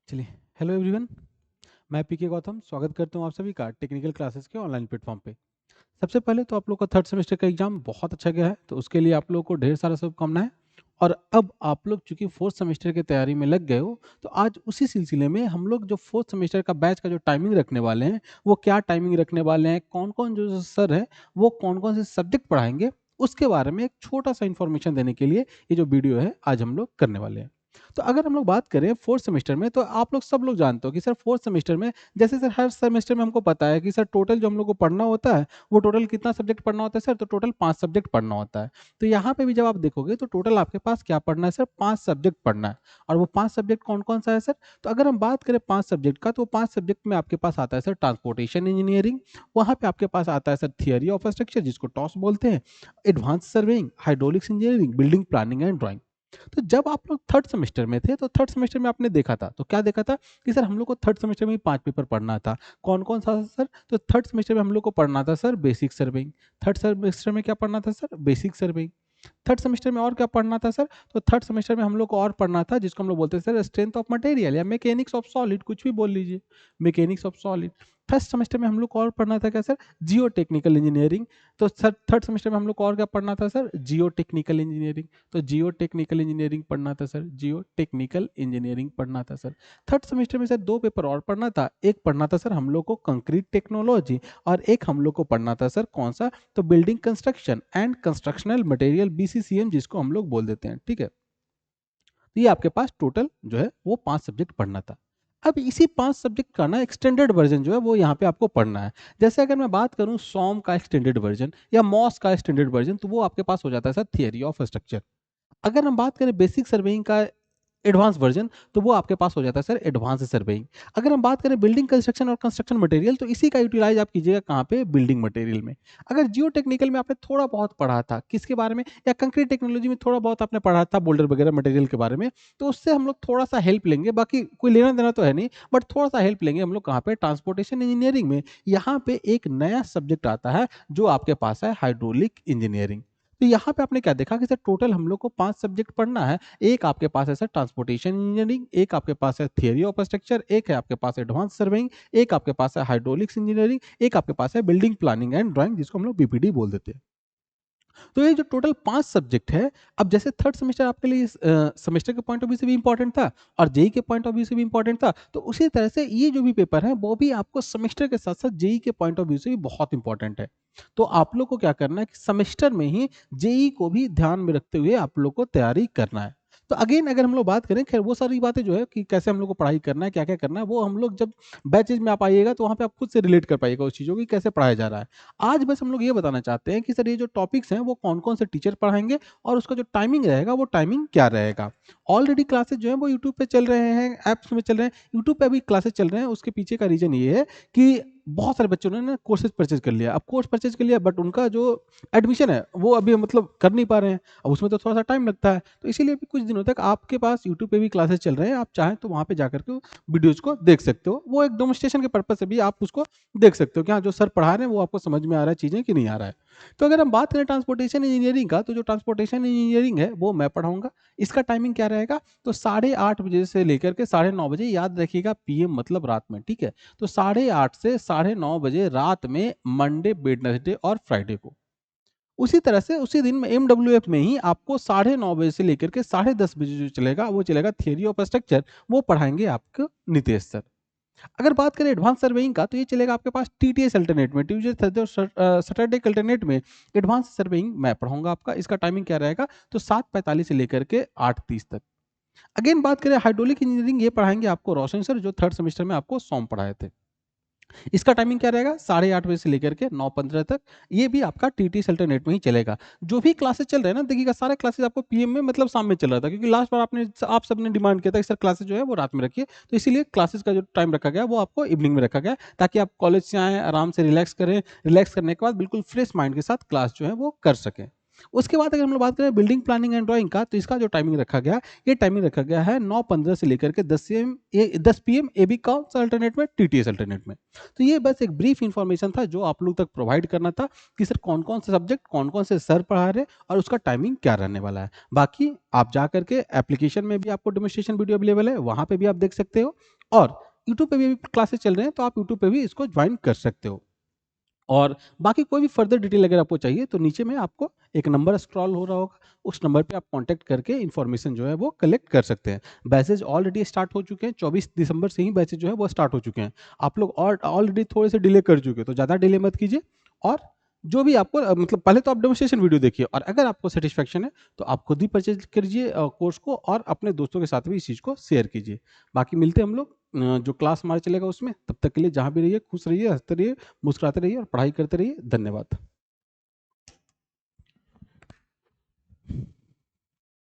चलिए। Hello everyone, मैं पीके गौतम स्वागत करता हूँ आप सभी का टेक्निकल क्लासेस के ऑनलाइन प्लेटफॉर्म पे। सबसे पहले तो आप लोग का थर्ड सेमेस्टर का एग्जाम बहुत अच्छा गया है, तो उसके लिए आप लोग को ढेर सारा शुभकामनाएं। और अब आप लोग चूंकि फोर्थ सेमेस्टर की तैयारी में लग गए हो, तो आज उसी सिलसिले में हम लोग जो फोर्थ सेमेस्टर का बैच का जो टाइमिंग रखने वाले हैं, वो क्या टाइमिंग रखने वाले हैं, कौन कौन जो सर है वो कौन कौन से सब्जेक्ट पढ़ाएंगे, उसके बारे में एक छोटा सा इन्फॉर्मेशन देने के लिए ये जो वीडियो है आज हम लोग करने वाले हैं। तो अगर हम लोग बात करें फोर्थ सेमेस्टर में, तो आप लोग सब लोग जानते हो कि सर फोर्थ सेमेस्टर में, जैसे सर हर सेमेस्टर में हमको पता है कि सर टोटल जो हम लोग को पढ़ना होता है, वो टोटल कितना सब्जेक्ट पढ़ना होता है सर, तो टोटल 5 सब्जेक्ट पढ़ना होता है। तो यहाँ पे भी जब आप देखोगे तो टोटल आपके पास क्या पढ़ना है सर, 5 सब्जेक्ट पढ़ना है। और वो 5 सब्जेक्ट कौन-कौन सा है सर? तो अगर हम बात करें 5 सब्जेक्ट का, तो 5 सब्जेक्ट में आपके पास आता है सर ट्रांसपोर्टेशन इंजीनियरिंग, वहाँ पे आपके पास आता है सर थियरी ऑफ स्ट्रक्चर जिसको टॉस बोलते हैं, advance surveying, hydraulics engineering, building planning and drawing. तो जब आप लोग थर्ड सेमेस्टर में थे, तो थर्ड सेमेस्टर में आपने देखा था, तो क्या देखा था कि सर हम लोग को थर्ड सेमेस्टर में ही 5 पेपर पढ़ना था। कौन-कौन सा था सर? तो थर्ड सेमेस्टर में हम लोग को पढ़ना था sir basic surveying. Third semester में क्या पढ़ना था sir? Basic surveying. Third semester में और क्या पढ़ना था सर? तो थर्ड सेमेस्टर में हम लोग को और पढ़ना था जिसको हम लोग बोलते हैं सर स्ट्रेंथ ऑफ मटेरियल या मैकेनिक्स ऑफ सॉलिड, कुछ भी बोल लीजिए, mechanics of solid. First semester में हम लोग को और पढ़ना था क्या सर? जियो टेक्निकल इंजीनियरिंग। तो सर थर्ड सेमेस्टर में हम लोग को और क्या पढ़ना था सर? जियो टेक्निकल इंजीनियरिंग। तो जियो टेक्निकल इंजीनियरिंग पढ़ना था सर, जियो टेक्निकल इंजीनियरिंग पढ़ना था सर। थर्ड सेमेस्टर में सर 2 पेपर और पढ़ना था। एक पढ़ना था सर हम लोग को कंक्रीट टेक्नोलॉजी, और एक हम लोग को पढ़ना था सर कौन सा? तो building construction and constructional material, BCCM जिसको हम लोग बोल देते हैं, ठीक है। तो ये आपके पास टोटल जो है वो 5 सब्जेक्ट पढ़ना था। अब इसी 5 सब्जेक्ट का ना एक्सटेंडेड वर्जन जो है वो यहाँ पे आपको पढ़ना है। जैसे अगर मैं बात करूँ सॉम का एक्सटेंडेड वर्जन या मॉस का एक्सटेंडेड वर्जन, तो वो आपके पास हो जाता है सर थियरी ऑफ स्ट्रक्चर। अगर हम बात करें बेसिक सर्वेइंग का एडवांस वर्जन, तो वो आपके पास हो जाता है सर एडवांस सर्वेइंग। अगर हम बात करें बिल्डिंग कंस्ट्रक्शन और कंस्ट्रक्शन मटेरियल, तो इसी का यूटिलाइज आप कीजिएगा कहाँ पे? बिल्डिंग मटेरियल में। अगर जियो टेक्निकल में आपने थोड़ा बहुत पढ़ा था किसके बारे में, या कंक्रीट टेक्नोलॉजी में थोड़ा बहुत आपने पढ़ा था बोल्डर वगैरह मटेरियल के बारे में, तो उससे हम लोग थोड़ा सा हेल्प लेंगे, बाकी कोई लेना देना तो है नहीं, बट थोड़ा सा हेल्प लेंगे हम लोग कहाँ पे? ट्रांसपोर्टेशन इंजीनियरिंग में। यहाँ पे एक नया सब्जेक्ट आता है जो आपके पास है हाइड्रोलिक इंजीनियरिंग। तो यहाँ पे आपने क्या देखा कि सर टोटल हम लोग को 5 सब्जेक्ट पढ़ना है। एक आपके पास है सर ट्रांसपोर्टेशन इंजीनियरिंग, एक आपके पास है थियरी ऑफ स्ट्रक्चर, एक है आपके पास एडवांस सर्वेइंग, एक आपके पास है हाइड्रोलिक्स इंजीनियरिंग, एक आपके पास है बिल्डिंग प्लानिंग एंड ड्राइंग जिसको हम लोग बीपीडी बोल देते हैं। तो ये जो टोटल 5 सब्जेक्ट है, अब जैसे थर्ड सेमेस्टर आपके लिए सेमेस्टर के पॉइंट ऑफ व्यू से भी इंपॉर्टेंट था और जेईई के पॉइंट ऑफ व्यू से भी इंपॉर्टेंट था, तो उसी तरह से ये जो भी पेपर है वो भी आपको सेमेस्टर के साथ-साथ जेईई के पॉइंट ऑफ व्यू से भी बहुत इंपॉर्टेंट है। तो आप लोग को क्या करना है कि सेमेस्टर में ही जेईई को भी ध्यान में रखते हुए आप लोग को तैयारी करना है। तो अगेन अगर हम लोग बात करें, खैर वो सारी बातें जो है कि कैसे हम लोग को पढ़ाई करना है, क्या-क्या करना है, वो हम लोग जब बैचेज़ में आप आइएगा तो वहाँ पे आप खुद से रिलेट कर पाइएगा उस चीज़ों को कि कैसे पढ़ाया जा रहा है। आज बस हम लोग ये बताना चाहते हैं कि सर ये जो टॉपिक्स हैं वो कौन-कौन से टीचर पढ़ाएँगे और उसका जो टाइमिंग रहेगा वो टाइमिंग क्या रहेगा। ऑलरेडी क्लासेस जो हैं वो यूट्यूब पे चल रहे हैं, ऐप्स में चल रहे हैं। यूट्यूब पे अभी क्लासेस चल रहे हैं, उसके पीछे का रीज़न ये है कि बहुत सारे बच्चों ने ना कोर्सेज़ परचेज़ कर लिया। अब कोर्स परचेज़ कर लिया बट उनका जो एडमिशन है वो अभी मतलब कर नहीं पा रहे हैं। अब उसमें तो थोड़ा-सा टाइम लगता है। तो इसीलिए अभी कुछ दिनों तक आपके पास यूट्यूब पे भी क्लासेस चल रहे हैं। आप चाहें तो वहाँ पे जाकर के वीडियोज़ को देख सकते हो। वो एक डेमोंस्ट्रेशन के पर्पज़ से भी आप उसको देख सकते हो कि हाँ, जो सर पढ़ा रहे हैं वो आपको समझ में आ रहा है चीज़ें कि नहीं आ रहा है। तो अगर हम बात करें ट्रांसपोर्टेशन इंजीनियरिंग का, तो जो ट्रांसपोर्टेशन इंजीनियरिंग है वो मैं पढ़ाऊँगा। इसका टाइमिंग क्या रहेगा? तो 8:30 बजे से लेकर के 9:30 बजे, याद रखिएगा पीएम मतलब रात में, ठीक है? तो 8:30 से 9:30 बजे रात में मंडे, वेडनेसडे और फ्राइडे को। उसी तरह से उसी दिन में एमडब्ल्यूएफ में ही आपको 9:30 बजे से लेकर के 10:30 बजे जो चलेगा वो चलेगा थियरी ऑफ स्ट्रक्चर, वो पढ़ाएँगे आपको नितेश सर। अगर बात करें एडवांस सर्वेइंग का, तो ये चलेगा आपके पास टीटीएस अल्टरनेट में, ट्यूसडे थर्सडे और सैटरडे के अल्टरनेट में एडवांस सर्वेइंग मैं पढ़ाऊंगा आपका। इसका टाइमिंग क्या रहेगा? तो 7:45 से लेकर के 8:30 तक। अगेन बात करें हाइड्रोलिक इंजीनियरिंग, ये पढ़ाएंगे आपको रोशन सर जो थर्ड सेमेस्टर में आपको सॉम पढ़ाए थे। इसका टाइमिंग क्या रहेगा? 8:30 बजे से लेकर के 9:15 तक। ये भी आपका टीटीएस अल्टरनेट में ही चलेगा। जो भी क्लासेस चल रहे हैं ना, देखिएगा सारे क्लासेस आपको पीएम में मतलब शाम में चल रहा था, क्योंकि लास्ट बार आप सबने डिमांड किया था कि सर क्लासेस जो है वो रात में रखिए। तो इसीलिए क्लासेस का जो टाइम रखा गया वो आपको इवनिंग में रखा गया, ताकि आप कॉलेज से आएँ, आराम से रिलैक्स करें। रिलैक्स करने के बाद बिल्कुल फ्रेश माइंड के साथ क्लास जो है वो कर सकें। उसके बाद अगर हम लोग बात करें बिल्डिंग प्लानिंग एंड ड्राइंग का, तो इसका जो टाइमिंग रखा गया, ये टाइमिंग रखा गया है 9:15 से लेकर के 10 पीएम, ये भी कौन सा अल्टरनेट में? टीटीएस अल्टरनेट में। तो ये बस एक ब्रीफ इन्फॉर्मेशन था जो आप लोग तक प्रोवाइड करना था कि सर कौन-कौन से सब्जेक्ट, कौन-कौन से सर पढ़ा रहे हैं और उसका टाइमिंग क्या रहने वाला है। बाकी आप जा करके एप्लीकेशन में भी आपको डेमोंस्ट्रेशन वीडियो अवेलेबल है, वहाँ पे भी आप देख सकते हो। और यूट्यूब पे भी क्लासेस चल रहे हैं, तो आप यूट्यूब पे भी इसको ज्वाइन कर सकते हो। और बाकी कोई भी फर्दर डिटेल अगर आपको चाहिए तो नीचे में आपको एक नंबर स्क्रॉल हो रहा होगा, उस नंबर पे आप कांटेक्ट करके इन्फॉर्मेशन जो है वो कलेक्ट कर सकते हैं। बैचेज ऑलरेडी स्टार्ट हो चुके हैं, 24 दिसंबर से ही बैचेज जो है वो स्टार्ट हो चुके हैं। आप लोग और ऑलरेडी थोड़े से डिले कर चुके हो, तो ज़्यादा डिले मत कीजिए। और जो भी आपको मतलब पहले तो आप डेमोस्ट्रेशन वीडियो देखिए, और अगर आपको सेटिस्फैक्शन है तो आप खुद ही परचेज करिए कोर्स को, और अपने दोस्तों के साथ भी इस चीज़ को शेयर कीजिए। बाकी मिलते हैं हम लोग जो क्लास हमारा चलेगा उसमें। तब तक के लिए जहाँ भी रहिए खुश रहिए, हंसते रहिए, मुस्कुराते रहिए और पढ़ाई करते रहिए। धन्यवाद।